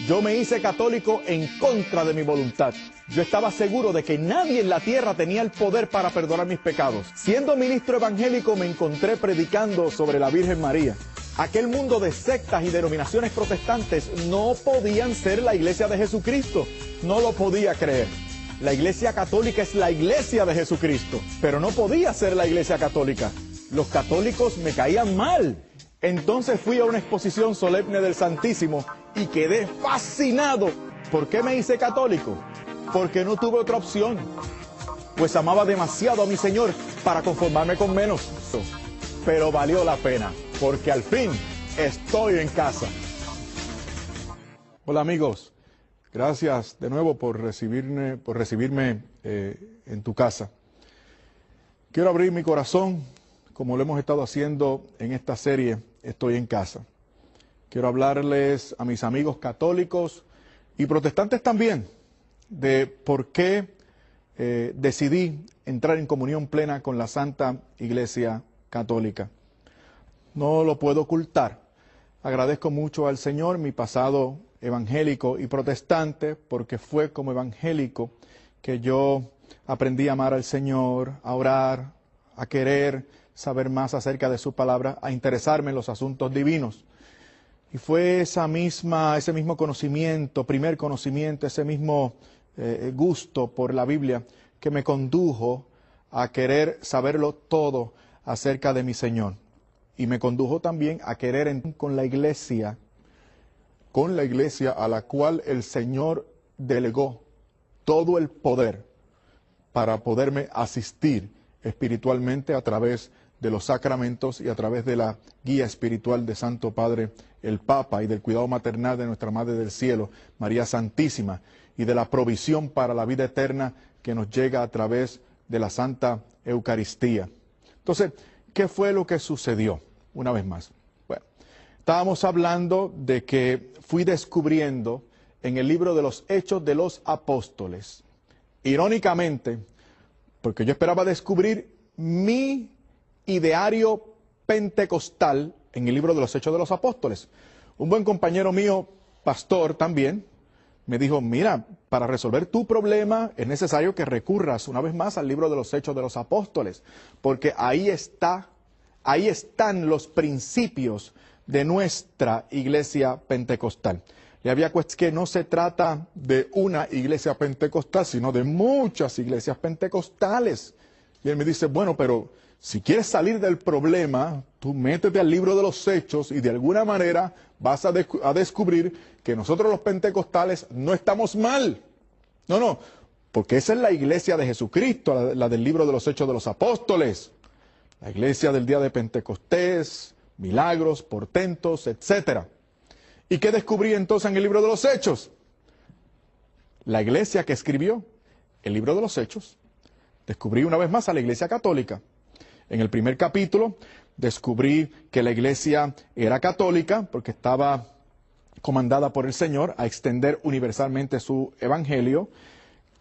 Yo me hice católico en contra de mi voluntad. Yo estaba seguro de que nadie en la tierra tenía el poder para perdonar mis pecados. Siendo ministro evangélico me encontré predicando sobre la Virgen María. Aquel mundo de sectas y denominaciones protestantes no podían ser la iglesia de Jesucristo. No lo podía creer. La iglesia católica es la iglesia de Jesucristo, pero no podía ser la iglesia católica. Los católicos me caían mal. Entonces fui a una exposición solemne del Santísimo y quedé fascinado. ¿Por qué me hice católico? Porque no tuve otra opción. Pues amaba demasiado a mi Señor para conformarme con menos. Pero valió la pena, porque al fin estoy en casa. Hola amigos, gracias de nuevo por recibirme en tu casa. Quiero abrir mi corazón, como lo hemos estado haciendo en esta serie, Estoy en casa. Quiero hablarles a mis amigos católicos y protestantes también de por qué decidí entrar en comunión plena con la Santa Iglesia Católica. No lo puedo ocultar. Agradezco mucho al Señor mi pasado evangélico y protestante, porque fue como evangélico que yo aprendí a amar al Señor, a orar, a querer saber más acerca de su palabra, a interesarme en los asuntos divinos. Y fue ese mismo conocimiento, primer conocimiento, ese mismo gusto por la Biblia que me condujo a querer saberlo todo acerca de mi Señor. Y me condujo también a querer con la iglesia a la cual el Señor delegó todo el poder para poderme asistir espiritualmente a través de los sacramentos y a través de la guía espiritual de Santo Padre el Papa y del cuidado maternal de nuestra Madre del Cielo, María Santísima, y de la provisión para la vida eterna que nos llega a través de la Santa Eucaristía. Entonces, ¿qué fue lo que sucedió? Una vez más. Bueno, estábamos hablando de que fui descubriendo en el libro de los Hechos de los Apóstoles, irónicamente, porque yo esperaba descubrir mi ideario pentecostal en el libro de los Hechos de los Apóstoles. Un buen compañero mío, pastor también, me dijo, mira, para resolver tu problema es necesario que recurras una vez más al libro de los Hechos de los Apóstoles, porque ahí están los principios de nuestra iglesia pentecostal. Le había cuestionado que no se trata de una iglesia pentecostal, sino de muchas iglesias pentecostales. Y él me dice, bueno, pero si quieres salir del problema, tú métete al libro de los Hechos y de alguna manera vas a descubrir que nosotros los pentecostales no estamos mal. No, porque esa es la iglesia de Jesucristo, la del libro de los Hechos de los Apóstoles. La iglesia del día de Pentecostés, milagros, portentos, etc. ¿Y qué descubrí entonces en el libro de los Hechos? La iglesia que escribió el libro de los Hechos. Descubrí una vez más a la iglesia católica. En el primer capítulo descubrí que la iglesia era católica porque estaba comandada por el Señor a extender universalmente su evangelio,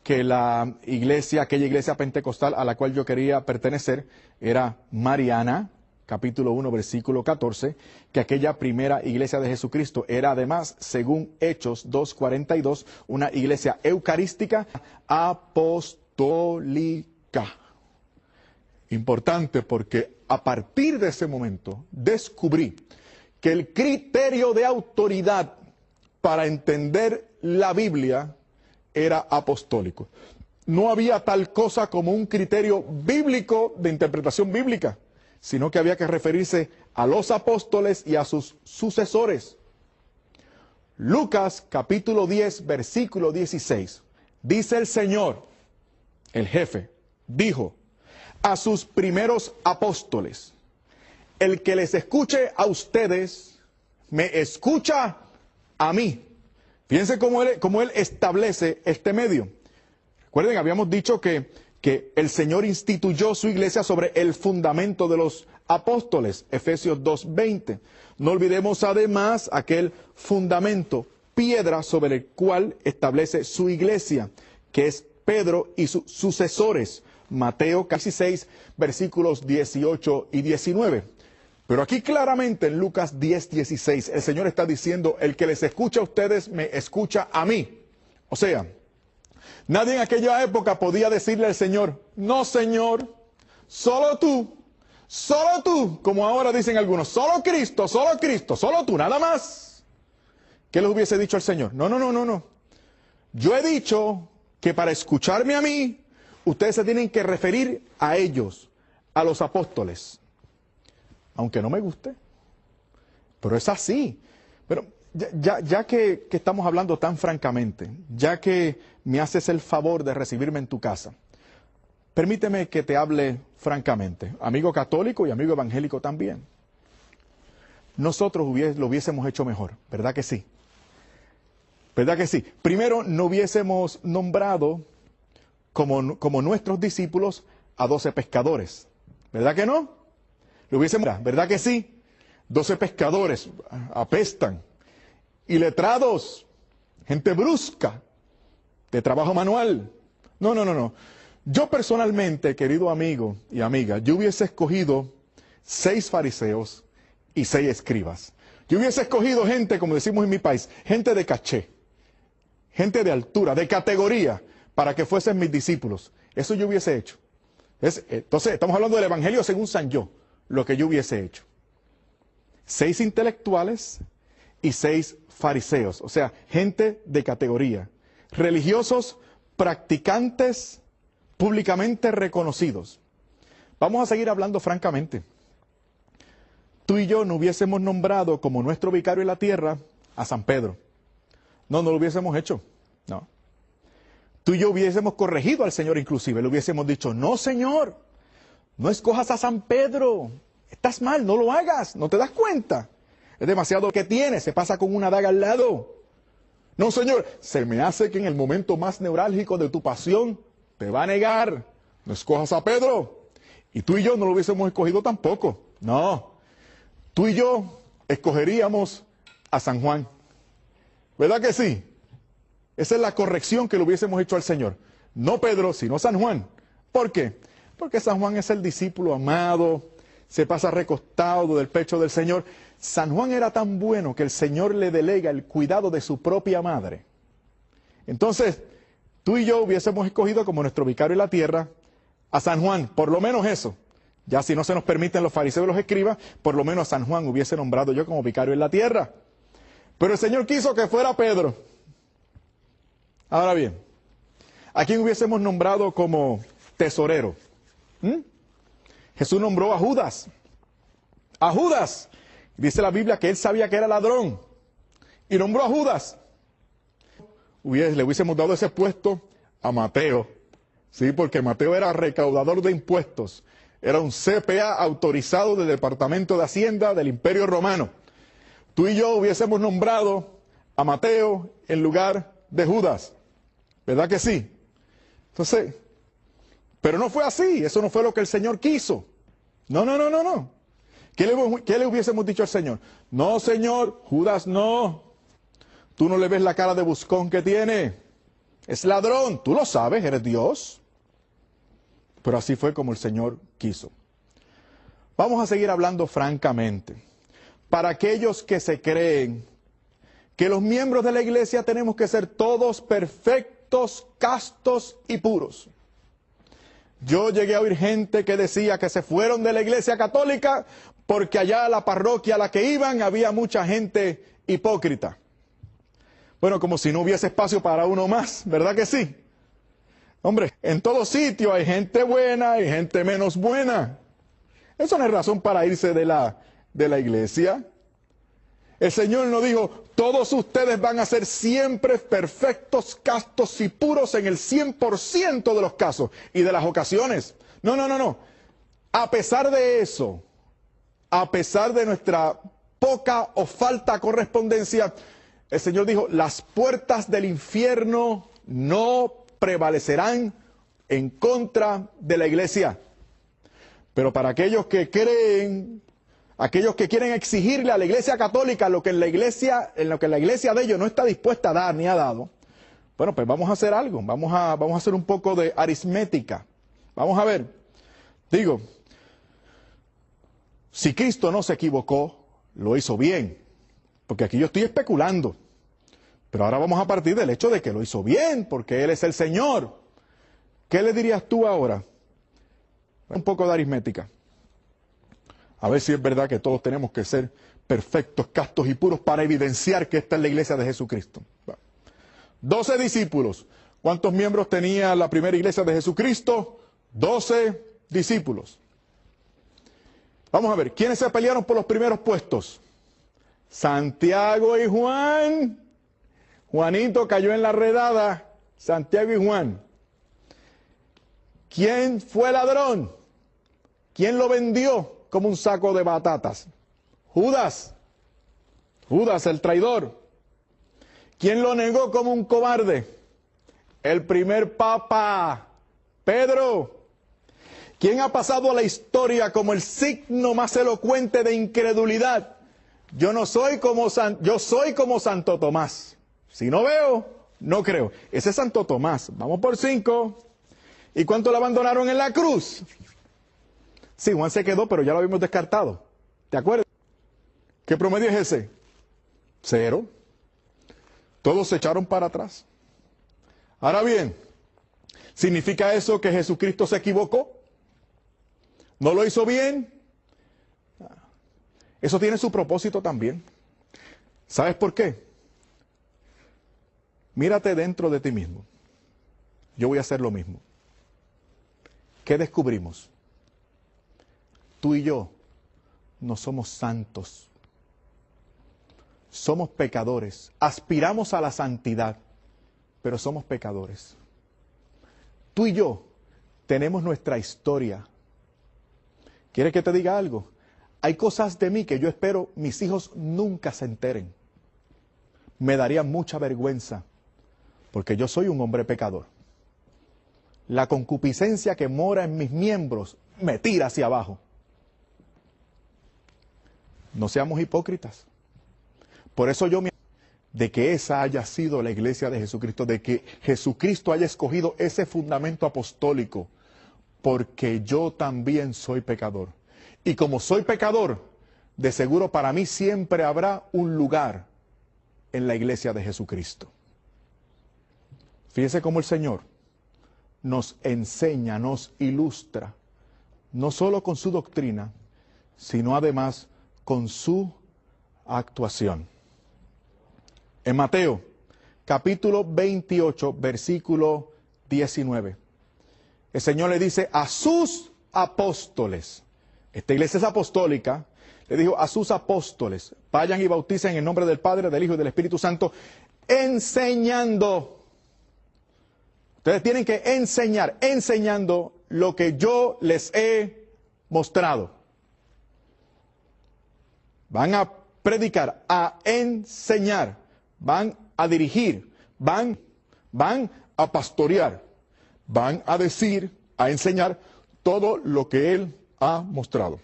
que la iglesia, aquella iglesia pentecostal a la cual yo quería pertenecer, era mariana, capítulo 1, versículo 14, que aquella primera iglesia de Jesucristo era además, según Hechos 2:42, una iglesia eucarística apostólica. Importante porque a partir de ese momento descubrí que el criterio de autoridad para entender la Biblia era apostólico. No había tal cosa como un criterio bíblico de interpretación bíblica, sino que había que referirse a los apóstoles y a sus sucesores. Lucas capítulo 10, versículo 16. Dice el Señor, el jefe, dijo a sus primeros apóstoles, el que les escuche a ustedes, me escucha a mí. Fíjense cómo él establece este medio. Recuerden, habíamos dicho que el Señor instituyó su iglesia sobre el fundamento de los apóstoles, Efesios 2:20. No olvidemos además aquel fundamento, piedra sobre el cual establece su iglesia, que es Pedro y sus sucesores, Mateo 16, versículos 18 y 19. Pero aquí claramente en Lucas 10:16 el Señor está diciendo, el que les escucha a ustedes me escucha a mí. O sea, nadie en aquella época podía decirle al Señor, no Señor, solo tú, como ahora dicen algunos, solo Cristo, solo tú, nada más. ¿Qué les hubiese dicho al Señor? No. Yo he dicho que para escucharme a mí, ustedes se tienen que referir a ellos, a los apóstoles. Aunque no me guste, pero es así. Pero ya que estamos hablando tan francamente, ya que me haces el favor de recibirme en tu casa, permíteme que te hable francamente, amigo católico y amigo evangélico también. Nosotros lo hubiésemos hecho mejor, ¿verdad que sí? ¿Verdad que sí? Primero, no hubiésemos nombrado como nuestros discípulos a 12 pescadores, ¿verdad que no? Lo hubiésemos, ¿verdad que sí? 12 pescadores apestan. Y letrados, gente brusca, de trabajo manual. No. Yo personalmente, querido amigo y amiga, yo hubiese escogido 6 fariseos y 6 escribas. Yo hubiese escogido gente, como decimos en mi país, gente de caché, gente de altura, de categoría, para que fuesen mis discípulos. Eso yo hubiese hecho. Entonces, estamos hablando del Evangelio según San Yo, lo que yo hubiese hecho. 6 intelectuales y 6 fariseos, o sea, gente de categoría, religiosos, practicantes, públicamente reconocidos. Vamos a seguir hablando francamente. Tú y yo no hubiésemos nombrado como nuestro vicario en la tierra a San Pedro. No lo hubiésemos hecho, no. Tú y yo hubiésemos corregido al Señor inclusive, le hubiésemos dicho, no Señor, no escojas a San Pedro, estás mal, no lo hagas, no te das cuenta. Es demasiado que tienes, se pasa con una daga al lado. No Señor, se me hace que en el momento más neurálgico de tu pasión te va a negar, no escojas a Pedro. Y tú y yo no lo hubiésemos escogido tampoco, no. Tú y yo escogeríamos a San Juan, ¿verdad que sí? Esa es la corrección que le hubiésemos hecho al Señor. No Pedro, sino San Juan. ¿Por qué? Porque San Juan es el discípulo amado, se pasa recostado del pecho del Señor. San Juan era tan bueno que el Señor le delega el cuidado de su propia madre. Entonces, tú y yo hubiésemos escogido como nuestro vicario en la tierra a San Juan, por lo menos eso. Ya si no se nos permiten los fariseos y los escribas, por lo menos a San Juan hubiese nombrado yo como vicario en la tierra. Pero el Señor quiso que fuera Pedro. Ahora bien, ¿a quién hubiésemos nombrado como tesorero? Jesús nombró a Judas. A Judas. Dice la Biblia que él sabía que era ladrón. Y nombró a Judas. Le hubiésemos dado ese puesto a Mateo. Sí, porque Mateo era recaudador de impuestos. Era un CPA autorizado del Departamento de Hacienda del Imperio Romano. Tú y yo hubiésemos nombrado a Mateo en lugar de Judas. ¿Verdad que sí? Entonces, pero no fue así. Eso no fue lo que el Señor quiso. No. ¿Qué le hubiésemos dicho al Señor? No, Señor, Judas no. Tú no le ves la cara de buscón que tiene. Es ladrón. Tú lo sabes, eres Dios. Pero así fue como el Señor quiso. Vamos a seguir hablando francamente. Para aquellos que se creen que los miembros de la iglesia tenemos que ser todos perfectos, castos y puros. Yo llegué a oír gente que decía que se fueron de la iglesia católica porque allá a la parroquia a la que iban había mucha gente hipócrita. Bueno, como si no hubiese espacio para uno más, ¿verdad que sí? Hombre, en todo sitio hay gente buena y gente menos buena. Eso no es razón para irse de la iglesia. El Señor nos dijo, todos ustedes van a ser siempre perfectos, castos y puros en el 100% de los casos y de las ocasiones. No. A pesar de eso, a pesar de nuestra poca o falta correspondencia, el Señor dijo, las puertas del infierno no prevalecerán en contra de la iglesia. Pero para aquellos que creen, aquellos que quieren exigirle a la iglesia católica lo que la iglesia de ellos no está dispuesta a dar ni ha dado, bueno, pues vamos a hacer algo, vamos a hacer un poco de aritmética. Vamos a ver, digo, Si Cristo no se equivocó, lo hizo bien. Porque aquí yo estoy especulando. Pero ahora vamos a partir del hecho de que lo hizo bien, porque Él es el Señor. ¿Qué le dirías tú ahora? Un poco de aritmética. A ver si es verdad que todos tenemos que ser perfectos, castos y puros para evidenciar que esta es la iglesia de Jesucristo. 12 discípulos. ¿Cuántos miembros tenía la primera iglesia de Jesucristo? 12 discípulos. Vamos a ver, ¿quiénes se pelearon por los primeros puestos? Santiago y Juan. Juanito cayó en la redada. Santiago y Juan. ¿Quién fue ladrón? ¿Quién lo vendió como un saco de batatas? Judas. Judas, el traidor. ¿Quién lo negó como un cobarde? El primer papa, Pedro. ¿Quién ha pasado a la historia como el signo más elocuente de incredulidad? Yo soy como Santo Tomás. Si no veo, no creo. Ese es Santo Tomás. Vamos por 5. ¿Y cuánto lo abandonaron en la cruz? Sí, Juan se quedó, pero ya lo habíamos descartado. ¿Te acuerdas? ¿Qué promedio es ese? 0. Todos se echaron para atrás. Ahora bien, ¿significa eso que Jesucristo se equivocó? ¿No lo hizo bien? Eso tiene su propósito también. ¿Sabes por qué? Mírate dentro de ti mismo. Yo voy a hacer lo mismo. ¿Qué descubrimos? Tú y yo no somos santos. Somos pecadores. Aspiramos a la santidad, pero somos pecadores. Tú y yo tenemos nuestra historia. ¿Quieres que te diga algo? Hay cosas de mí que yo espero mis hijos nunca se enteren. Me daría mucha vergüenza, porque yo soy un hombre pecador. La concupiscencia que mora en mis miembros me tira hacia abajo. No seamos hipócritas. Por eso yo me de que esa haya sido la iglesia de Jesucristo, de que Jesucristo haya escogido ese fundamento apostólico, porque yo también soy pecador. Y como soy pecador, de seguro para mí siempre habrá un lugar en la iglesia de Jesucristo. Fíjese cómo el Señor nos enseña, nos ilustra, no solo con su doctrina, sino además con su actuación. En Mateo, capítulo 28, versículo 19, el Señor le dice a sus apóstoles, esta iglesia es apostólica, le dijo a sus apóstoles, vayan y bauticen en el nombre del Padre, del Hijo y del Espíritu Santo, enseñando. Ustedes tienen que enseñar, enseñando lo que yo les he mostrado. Van a predicar, a enseñar, van a dirigir, van a pastorear, van a decir, a enseñar todo lo que Él ha mostrado.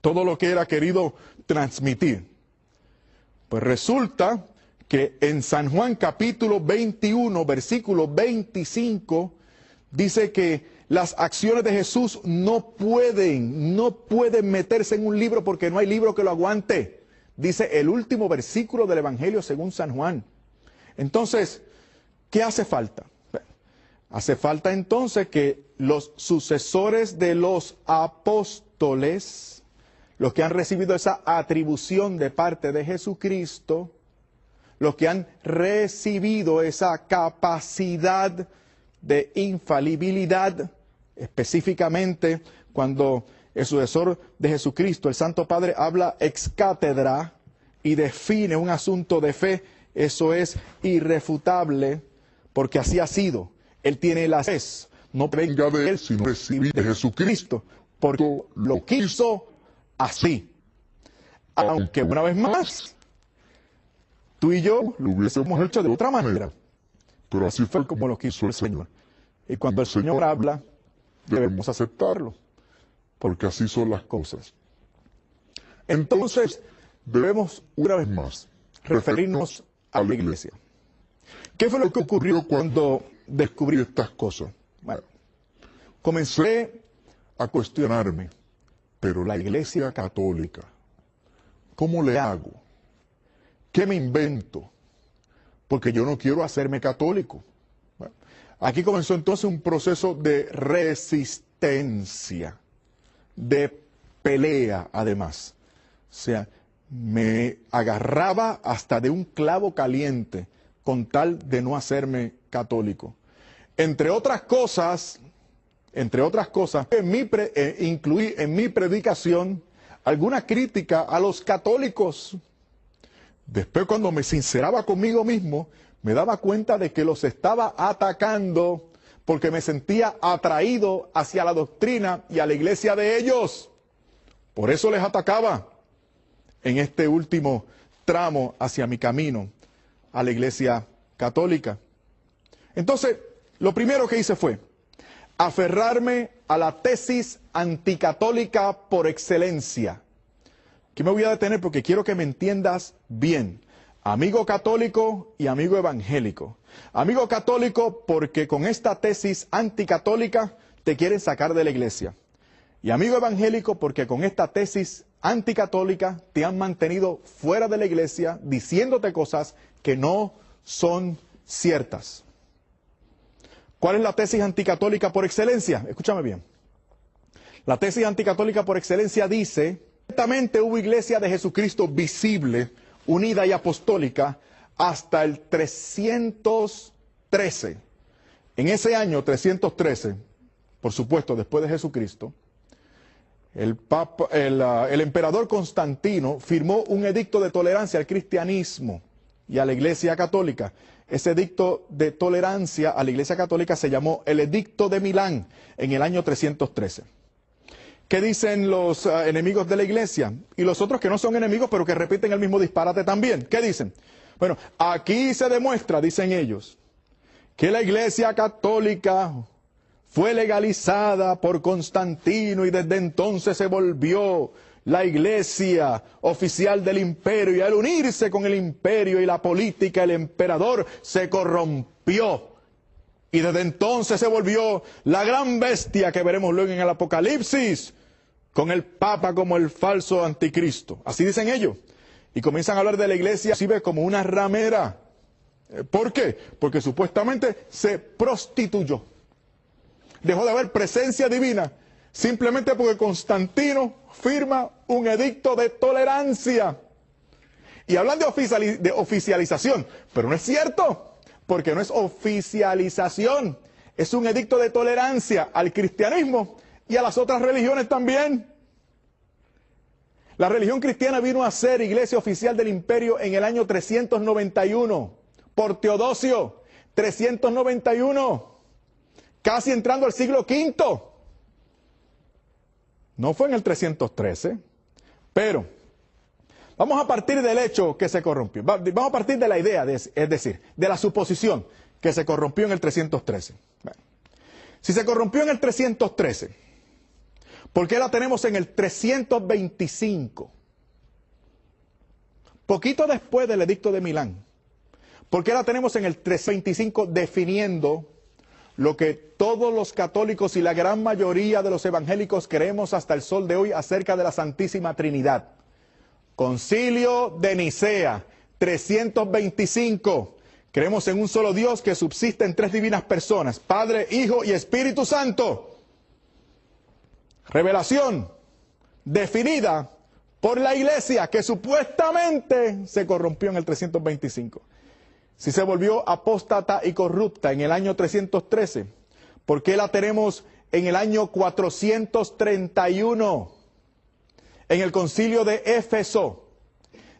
Todo lo que Él ha querido transmitir. Pues resulta que en San Juan capítulo 21, versículo 25, dice que las acciones de Jesús no pueden meterse en un libro porque no hay libro que lo aguante. Dice el último versículo del Evangelio según San Juan. Entonces, ¿qué hace falta? Hace falta entonces que los sucesores de los apóstoles, los que han recibido esa atribución de parte de Jesucristo, los que han recibido esa capacidad de infalibilidad, específicamente cuando el sucesor de Jesucristo, el Santo Padre, habla ex cátedra y define un asunto de fe, eso es irrefutable, porque así ha sido. Él tiene la fe, no venga de él, sino recibir de Jesucristo, porque lo quiso así. Aunque una vez más, tú y yo lo hubiésemos hecho de otra manera, pero así fue como lo quiso el Señor. Y cuando el Señor habla, debemos aceptarlo, porque así son las cosas. Entonces, debemos una vez más referirnos a la iglesia. ¿Qué fue lo que ocurrió cuando descubrí estas cosas? Bueno, comencé a cuestionarme, Pero la Iglesia Católica, ¿cómo le hago? ¿Qué me invento? Porque yo no quiero hacerme católico. Bueno, aquí comenzó entonces un proceso de resistencia, de pelea además. O sea, me agarraba hasta de un clavo caliente con tal de no hacerme católico. Entre otras cosas, incluí en mi predicación alguna crítica a los católicos. Después, cuando me sinceraba conmigo mismo, me daba cuenta de que los estaba atacando porque me sentía atraído hacia la doctrina y a la iglesia de ellos. Por eso les atacaba en este último tramo hacia mi camino a la Iglesia Católica. Entonces, lo primero que hice fue aferrarme a la tesis anticatólica por excelencia. Aquí me voy a detener porque quiero que me entiendas bien. Amigo católico y amigo evangélico. Amigo católico porque con esta tesis anticatólica te quieren sacar de la iglesia. Y amigo evangélico porque con esta tesis anticatólica te han mantenido fuera de la iglesia diciéndote cosas que no son ciertas. ¿Cuál es la tesis anticatólica por excelencia? Escúchame bien. La tesis anticatólica por excelencia dice: ciertamente hubo iglesia de Jesucristo visible, unida y apostólica hasta el 313. En ese año 313, por supuesto después de Jesucristo, el emperador Constantino firmó un edicto de tolerancia al cristianismo y a la Iglesia Católica. Ese edicto de tolerancia a la Iglesia Católica se llamó el Edicto de Milán en el año 313. ¿Qué dicen los enemigos de la Iglesia? Y los otros que no son enemigos, pero que repiten el mismo disparate también. ¿Qué dicen? Bueno, aquí se demuestra, dicen ellos, que la Iglesia Católica fue legalizada por Constantino y desde entonces se volvió la iglesia oficial del imperio, y al unirse con el imperio y la política, el emperador se corrompió y desde entonces se volvió la gran bestia que veremos luego en el Apocalipsis, con el Papa como el falso anticristo. Así dicen ellos, y comienzan a hablar de la iglesia así como una ramera. ¿Por qué? Porque supuestamente se prostituyó. Dejó de haber presencia divina simplemente porque Constantino firma un edicto de tolerancia. Y hablan de oficialización, pero no es cierto, porque no es oficialización, es un edicto de tolerancia al cristianismo y a las otras religiones también. La religión cristiana vino a ser iglesia oficial del imperio en el año 391, por Teodosio, 391. Casi entrando al siglo V. No fue en el 313, pero vamos a partir del hecho que se corrompió. Vamos a partir de la idea, es decir, de la suposición que se corrompió en el 313. Bueno, si se corrompió en el 313, ¿por qué la tenemos en el 325? Poquito después del Edicto de Milán. ¿Por qué la tenemos en el 325 definiendo lo que todos los católicos y la gran mayoría de los evangélicos creemos hasta el sol de hoy acerca de la Santísima Trinidad? Concilio de Nicea, 325. Creemos en un solo Dios que subsiste en tres divinas personas, Padre, Hijo y Espíritu Santo. Revelación definida por la Iglesia que supuestamente se corrompió en el 325. Si se volvió apóstata y corrupta en el año 313, ¿por qué la tenemos en el año 431? En el concilio de Éfeso,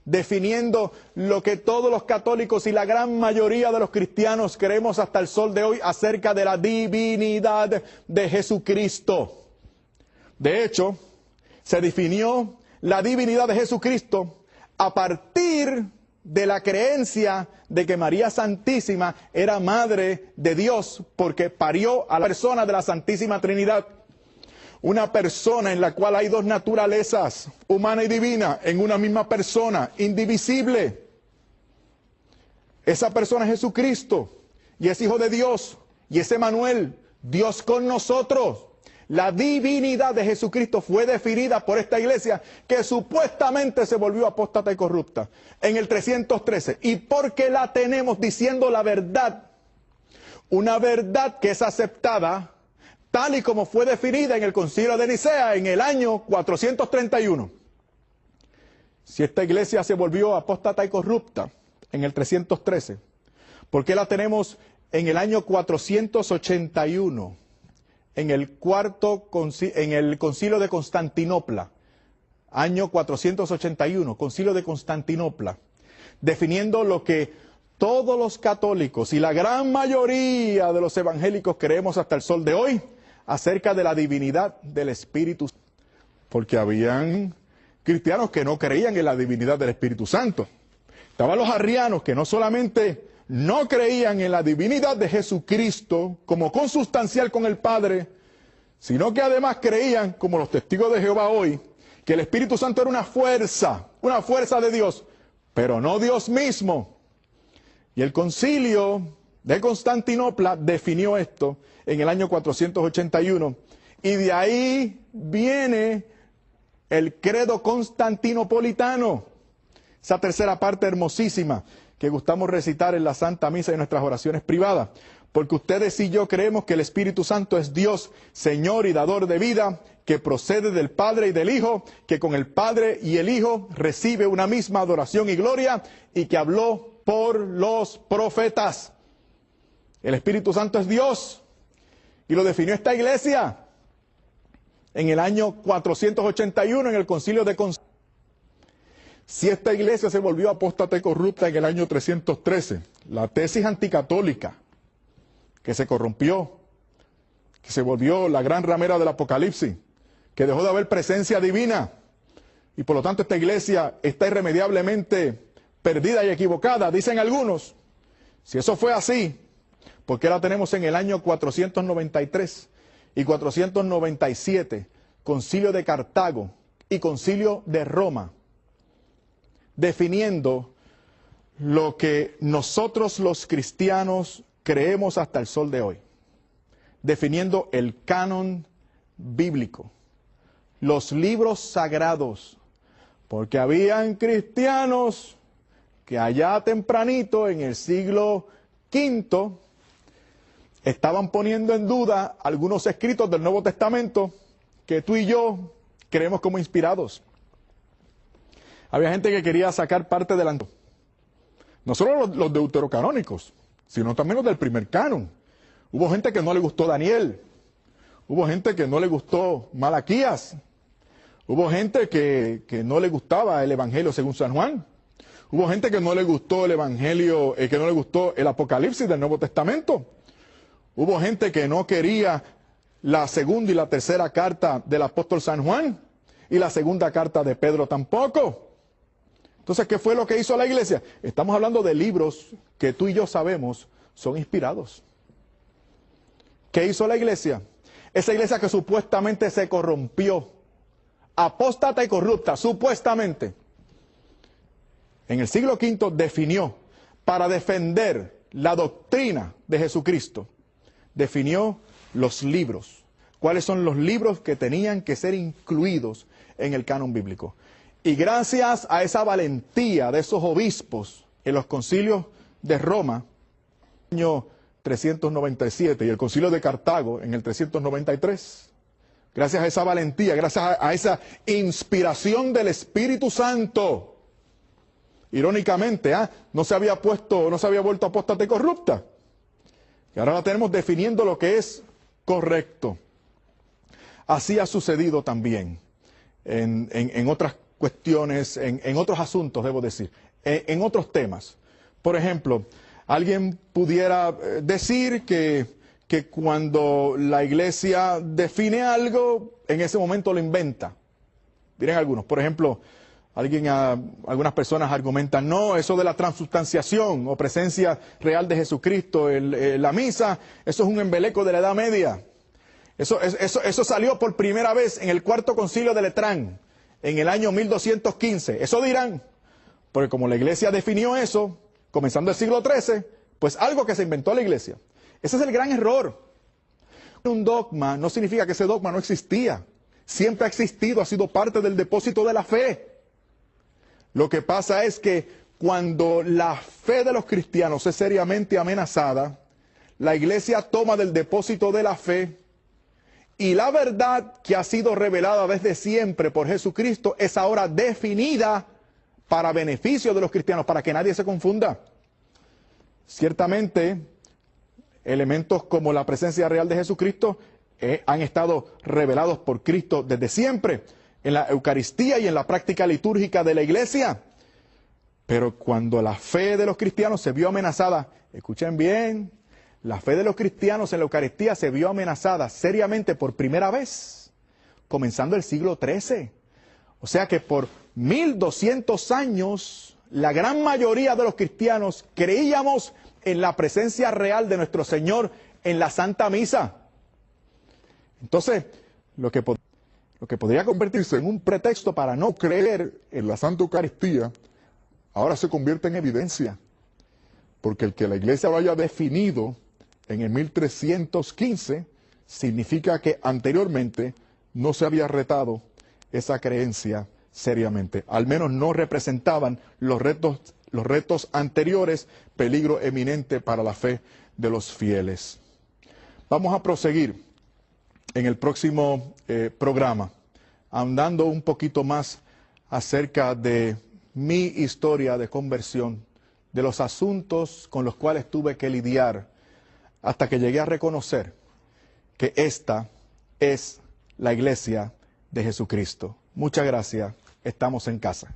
definiendo lo que todos los católicos y la gran mayoría de los cristianos creemos hasta el sol de hoy acerca de la divinidad de Jesucristo. De hecho, se definió la divinidad de Jesucristo a partir de la creencia de que María Santísima era madre de Dios porque parió a la persona de la Santísima Trinidad. Una persona en la cual hay dos naturalezas, humana y divina, en una misma persona, indivisible. Esa persona es Jesucristo y es Hijo de Dios y es Emmanuel, Dios con nosotros. La divinidad de Jesucristo fue definida por esta iglesia que supuestamente se volvió apóstata y corrupta en el 313. Y porque la tenemos diciendo la verdad, una verdad que es aceptada tal y como fue definida en el Concilio de Nicea en el año 431. Si esta iglesia se volvió apóstata y corrupta en el 313, ¿por qué la tenemos en el año 481, en el Concilio de Constantinopla? Año 481, Concilio de Constantinopla, definiendo lo que todos los católicos y la gran mayoría de los evangélicos creemos hasta el sol de hoy acerca de la divinidad del Espíritu Santo. Porque habían cristianos que no creían en la divinidad del Espíritu Santo. Estaban los arrianos que no solamente no creían en la divinidad de Jesucristo como consustancial con el Padre, sino que además creían, como los testigos de Jehová hoy, que el Espíritu Santo era una fuerza de Dios, pero no Dios mismo. Y el Concilio de Constantinopla definió esto en el año 481, y de ahí viene el credo constantinopolitano, esa tercera parte hermosísima que gustamos recitar en la Santa Misa y en nuestras oraciones privadas, porque ustedes y yo creemos que el Espíritu Santo es Dios, Señor y dador de vida, que procede del Padre y del Hijo, que con el Padre y el Hijo recibe una misma adoración y gloria, y que habló por los profetas. El Espíritu Santo es Dios, y lo definió esta iglesia en el año 481 en el Concilio de Constantinopla. Si esta iglesia se volvió apóstata y corrupta en el año 313, la tesis anticatólica, que se corrompió, que se volvió la gran ramera del Apocalipsis, que dejó de haber presencia divina, y por lo tanto esta iglesia está irremediablemente perdida y equivocada, dicen algunos. Si eso fue así, ¿por qué la tenemos en el año 493 y 497, Concilio de Cartago y Concilio de Roma, definiendo lo que nosotros los cristianos creemos hasta el sol de hoy, definiendo el canon bíblico, los libros sagrados, porque habían cristianos que allá tempranito en el siglo V estaban poniendo en duda algunos escritos del Nuevo Testamento que tú y yo creemos como inspirados. Había gente que quería sacar parte del Antiguo, no solo los deuterocanónicos, sino también los del primer canon. Hubo gente que no le gustó Daniel, hubo gente que no le gustó Malaquías, hubo gente que no le gustaba el Evangelio según San Juan, hubo gente que no le gustó el Evangelio, que no le gustó el Apocalipsis del Nuevo Testamento, hubo gente que no quería la segunda y la tercera carta del apóstol San Juan, y la segunda carta de Pedro tampoco. Entonces, ¿qué fue lo que hizo la iglesia? Estamos hablando de libros que tú y yo sabemos son inspirados. ¿Qué hizo la iglesia? Esa iglesia que supuestamente se corrompió, apóstata y corrupta, supuestamente, en el siglo V definió, para defender la doctrina de Jesucristo, definió los libros. ¿Cuáles son los libros que tenían que ser incluidos en el canon bíblico? Y gracias a esa valentía de esos obispos en los concilios de Roma, en el año 397, y el concilio de Cartago en el 393, gracias a esa valentía, gracias a esa inspiración del Espíritu Santo, irónicamente, no se había vuelto apóstata y corrupta. Y ahora la tenemos definiendo lo que es correcto. Así ha sucedido también en otras cuestiones, en otros asuntos, debo decir, en otros temas. Por ejemplo, alguien pudiera decir que cuando la iglesia define algo, en ese momento lo inventa. Dirán algunos. Por ejemplo, algunas personas argumentan, no, eso de la transubstanciación o presencia real de Jesucristo, la misa, eso es un embeleco de la Edad Media. Eso salió por primera vez en el Cuarto Concilio de Letrán, en el año 1215. Eso dirán, porque como la iglesia definió eso, comenzando el siglo XIII, pues algo que se inventó la iglesia. Ese es el gran error. Un dogma no significa que ese dogma no existía. Siempre ha existido, ha sido parte del depósito de la fe. Lo que pasa es que cuando la fe de los cristianos es seriamente amenazada, la iglesia toma del depósito de la fe y la verdad que ha sido revelada desde siempre por Jesucristo es ahora definida para beneficio de los cristianos, para que nadie se confunda. Ciertamente, elementos como la presencia real de Jesucristo han estado revelados por Cristo desde siempre, en la Eucaristía y en la práctica litúrgica de la iglesia. Pero cuando la fe de los cristianos se vio amenazada, escuchen bien, la fe de los cristianos en la Eucaristía se vio amenazada seriamente por primera vez, comenzando el siglo XIII. O sea que por 1200 años, la gran mayoría de los cristianos creíamos en la presencia real de nuestro Señor en la Santa Misa. Entonces, lo que podría convertirse en un pretexto para no creer en la Santa Eucaristía, ahora se convierte en evidencia. Porque el que la iglesia lo haya definido en el 1315, significa que anteriormente no se había retado esa creencia seriamente. Al menos no representaban los retos anteriores, peligro eminente para la fe de los fieles. Vamos a proseguir en el próximo programa, ahondando un poquito más acerca de mi historia de conversión, de los asuntos con los cuales tuve que lidiar, hasta que llegué a reconocer que esta es la iglesia de Jesucristo. Muchas gracias. Estamos en casa.